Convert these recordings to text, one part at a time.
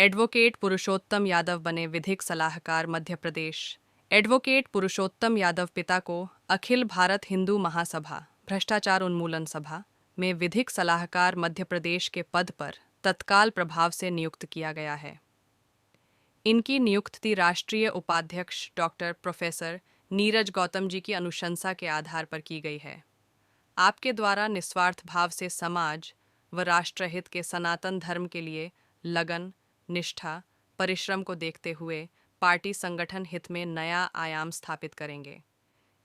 Advocate पुरुषोत्तम यादव बने विधिक सलाहकार मध्य प्रदेश। एडवोकेट पुरुषोत्तम यादव पिता को अखिल भारत हिंदू महासभा भ्रष्टाचार उन्मूलन सभा में विधिक सलाहकार मध्य प्रदेश के पद पर तत्काल प्रभाव से नियुक्त किया गया है। इनकी नियुक्ति राष्ट्रीय उपाध्यक्ष डॉक्टर प्रोफेसर नीरज गौतम जी की अनुशंसा के आधार पर की गई है। आपके द्वारा निस्वार्थ भाव से समाज व राष्ट्रहित के सनातन धर्म के लिए लगन, निष्ठा, परिश्रम को देखते हुए पार्टी संगठन हित में नया आयाम स्थापित करेंगे।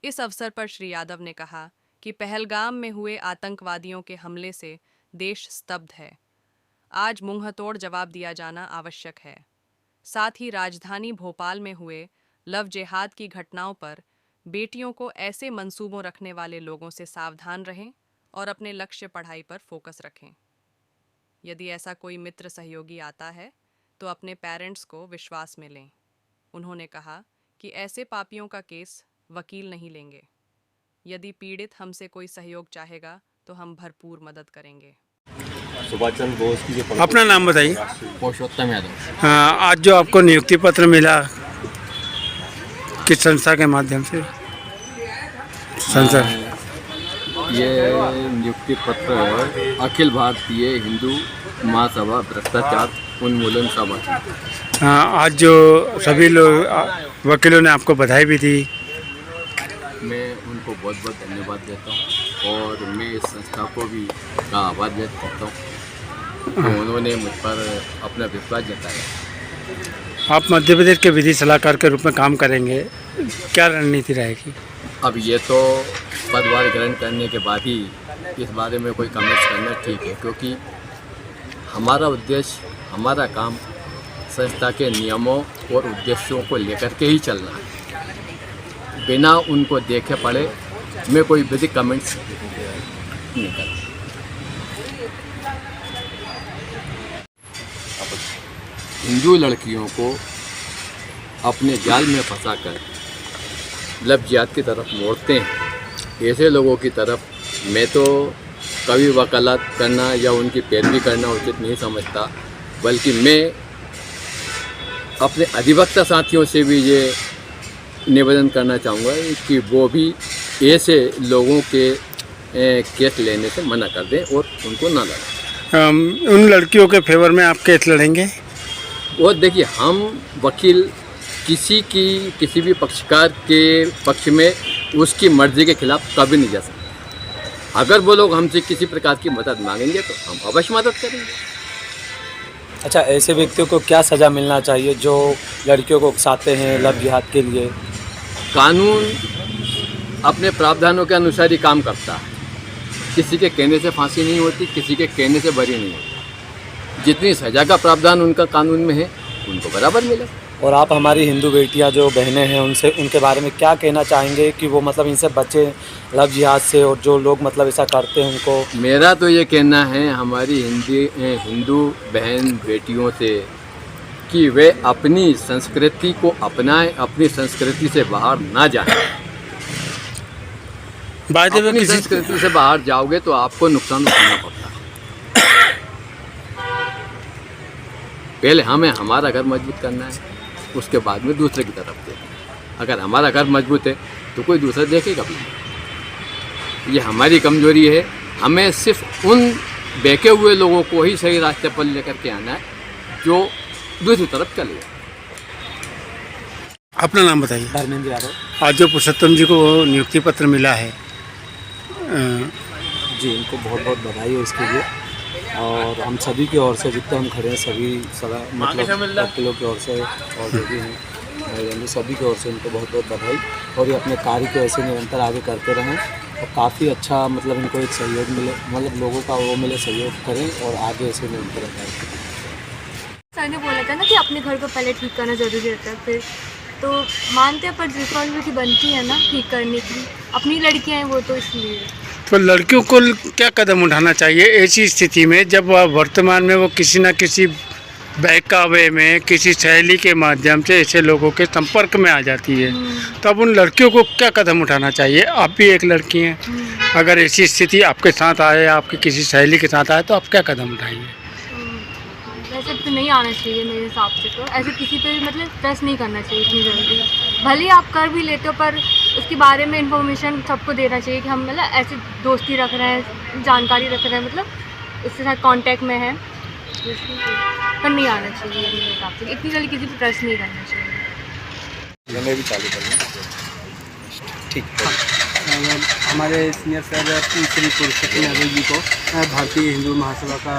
इस अवसर पर श्री यादव ने कहा कि पहलगाम में हुए आतंकवादियों के हमले से देश स्तब्ध है। आज मुंहतोड़ जवाब दिया जाना आवश्यक है। साथ ही राजधानी भोपाल में हुए लव जिहाद की घटनाओं पर बेटियों को ऐसे मंसूबों रखने वाले लोगों से सावधान रहें और अपने लक्ष्य पढ़ाई पर फोकस रखें। यदि ऐसा कोई मित्र सहयोगी आता है तो अपने पेरेंट्स को विश्वास में लें। उन्होंने कहा कि ऐसे पापियों का केस वकील नहीं लेंगे। यदि पीड़ित हमसे कोई सहयोग चाहेगा तो हम भरपूर मदद करेंगे। सुभाष चंद्र बोस की जो अपना नाम बताइए। पुरुषोत्तम यादव। हाँ, आज जो आपको नियुक्ति पत्र मिला किस संस्था के माध्यम से? संस्था ये नियुक्ति पत्र अखिल भारतीय हिंदू महासभा भ्रष्टाचार उन्मूलन सभा। हाँ, आज जो सभी लोग वकीलों ने आपको बधाई भी दी। मैं उनको बहुत बहुत धन्यवाद देता हूँ और मैं इस संस्था को भी का आभार व्यक्त करता हूँ तो उन्होंने मुझ पर अपना विश्वास जताया। आप मध्य प्रदेश के विधि सलाहकार के रूप में काम करेंगे, क्या रणनीति रहेगी? अब ये तो पदभार ग्रहण करने के बाद ही इस बारे में कोई कमेंट्स करना ठीक है, क्योंकि हमारा उद्देश्य, हमारा काम संस्था के नियमों और उद्देश्यों को लेकर के ही चलना है। बिना उनको देखे पड़े मैं कोई विधिक कमेंट्स नहीं करता। हिंदू लड़कियों को अपने जाल में फंसाकर लव जिहाद की तरफ मोड़ते हैं, ऐसे लोगों की तरफ मैं तो कभी वकालत करना या उनकी पैरवी करना उचित नहीं समझता, बल्कि मैं अपने अधिवक्ता साथियों से भी ये निवेदन करना चाहूँगा कि वो भी ऐसे लोगों के केस लेने से मना कर दें और उनको ना लड़ें। उन लड़कियों के फेवर में आप केस लड़ेंगे? और देखिए, हम वकील किसी भी पक्षकार के पक्ष में उसकी मर्जी के खिलाफ कभी नहीं जा सकते। अगर वो लोग हमसे किसी प्रकार की मदद मांगेंगे तो हम अवश्य मदद करेंगे। अच्छा, ऐसे व्यक्तियों को क्या सज़ा मिलना चाहिए जो लड़कियों को उकसाते हैं लव जिहाद के लिए? कानून अपने प्रावधानों के अनुसार ही काम करता है। किसी के कहने से फांसी नहीं होती, किसी के कहने से बरी नहीं होती। जितनी सज़ा का प्रावधान उनका कानून में है उनको बराबर मिले। और आप हमारी हिंदू बेटियां जो बहनें हैं उनके बारे में क्या कहना चाहेंगे कि वो मतलब इनसे बचें लव जिहाद से, और जो लोग मतलब ऐसा करते हैं उनको? मेरा तो ये कहना है हमारी हिंदू बहन बेटियों से कि वे अपनी संस्कृति को अपनाएं, अपनी संस्कृति से बाहर ना जाएं। अपनी संस्कृति से बाहर जाओगे तो आपको नुकसान उठाना पड़ता है। पहले हमें हमारा घर मजबूत करना है, उसके बाद में दूसरे की तरफ देखना। अगर हमारा घर मजबूत है तो कोई दूसरा देखेगा भी। ये हमारी कमजोरी है। हमें सिर्फ उन बहके हुए लोगों को ही सही रास्ते पर लेकर के आना है जो दूसरी तरफ चले। अपना नाम बताइए। धर्मेंद्र यादव। आज जो पुरुषोत्तम जी को नियुक्ति पत्र मिला है, जी इनको बहुत बहुत बधाई है इसके लिए, और हम सभी की ओर से जितने हम खड़े हैं सभी मतलब वकीलों की ओर से और जो भी हैं सभी की ओर से इनको बहुत बहुत बधाई। और ये अपने कार्य को ऐसे निरंतर आगे करते रहें और काफ़ी अच्छा मतलब इनको एक सहयोग मिले, मतलब लोगों का वो मिले, सहयोग करें और आगे ऐसे निरंतर करें। सर ने बोला था ना कि अपने घर को पहले ठीक करना ज़रूरी रहता है, फिर तो मानते हैं पर रिस्पॉन्सिबिलिटी बनती है ना ठीक करने की। अपनी लड़कियां हैं वो, तो इसलिए तो लड़कियों को क्या कदम उठाना चाहिए ऐसी स्थिति में जब वर्तमान में वो किसी न किसी बहकावे में, किसी सहेली के माध्यम से ऐसे लोगों के संपर्क में आ जाती है? तब उन लड़कियों को क्या कदम उठाना चाहिए? आप भी एक लड़की हैं, अगर ऐसी स्थिति आपके साथ आए, आपकी किसी सहेली के साथ आए, तो आप क्या कदम उठाएंगे? वैसे तो नहीं आना चाहिए मेरे हिसाब से, तो ऐसे किसी पे भी मतलब ट्रस्ट नहीं करना चाहिए इतनी जल्दी। भले ही आप कर भी लेते हो पर उसके बारे में इंफॉर्मेशन सबको देना चाहिए कि हम मतलब ऐसे दोस्ती रख रहे हैं, जानकारी रख रहे हैं, मतलब उसके साथ कांटेक्ट में है, पर नहीं आना चाहिए मेरे हिसाब से। इतनी जल्दी किसी पे ट्रस्ट नहीं करना चाहिए। मैंने भी चालू कर लिया। ठीक हमारे सीनियर सर श्री पुरुषोत्तम यादव जी को भारतीय हिंदू महासभा का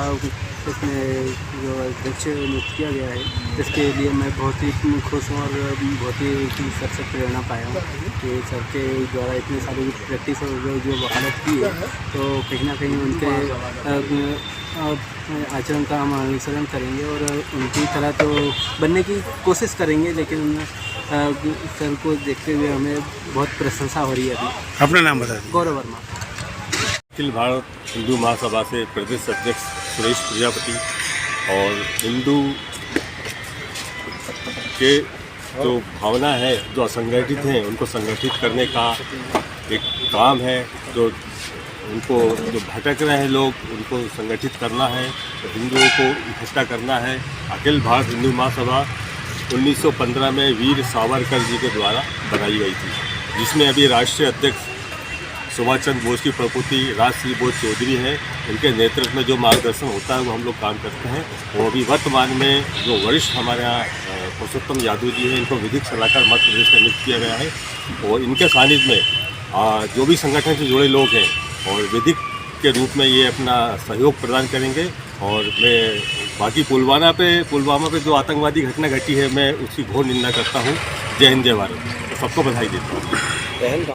इसमें जो अध्यक्ष नियुक्त किया गया है, इसके लिए मैं बहुत ही खुश हूँ और बहुत ही सर से प्रेरणा पाया हूँ कि सर के द्वारा इतनी सारी प्रैक्टिस और जो वकालत की है, तो कहीं ना कहीं उनके आचरण का हम अनुसरण करेंगे और उनकी तरह तो बनने की कोशिश करेंगे, लेकिन सर को देखते हुए हमें बहुत प्रशंसा हो रही है। अभी अपना नाम बता दीजिए। गौरव वर्मा। अखिल भारत हिंदू महासभा से प्रदेश अध्यक्ष सुरेश प्रजापति और हिंदू के जो भावना है, जो असंगठित हैं, उनको संगठित करने का एक काम है। जो उनको जो भटक रहे हैं लोग, उनको संगठित करना है, तो हिंदुओं को इकट्ठा करना है। अखिल भारत हिंदू महासभा 1915 में वीर सावरकर जी के द्वारा बनाई गई थी, जिसमें अभी राष्ट्रीय अध्यक्ष सुभाष चंद्र बोस की प्रपुति राजश्री बोस चौधरी हैं। उनके नेतृत्व में जो मार्गदर्शन होता है वो हम लोग काम करते हैं। वो अभी वर्तमान में जो वरिष्ठ हमारे यहाँ पुरुषोत्तम यादव जी हैं, इनको विधिक सलाहकार मध्य प्रदेश का नियुक्त किया गया है और इनके सानिध्य में जो भी संगठन से जुड़े लोग हैं और विधिक के रूप में ये अपना सहयोग प्रदान करेंगे। और मैं बाकी पुलवामा पे जो आतंकवादी घटना घटी है, मैं उसकी घोर निंदा करता हूँ। जय हिंद जय भारत, सबको बधाई देता हूँ।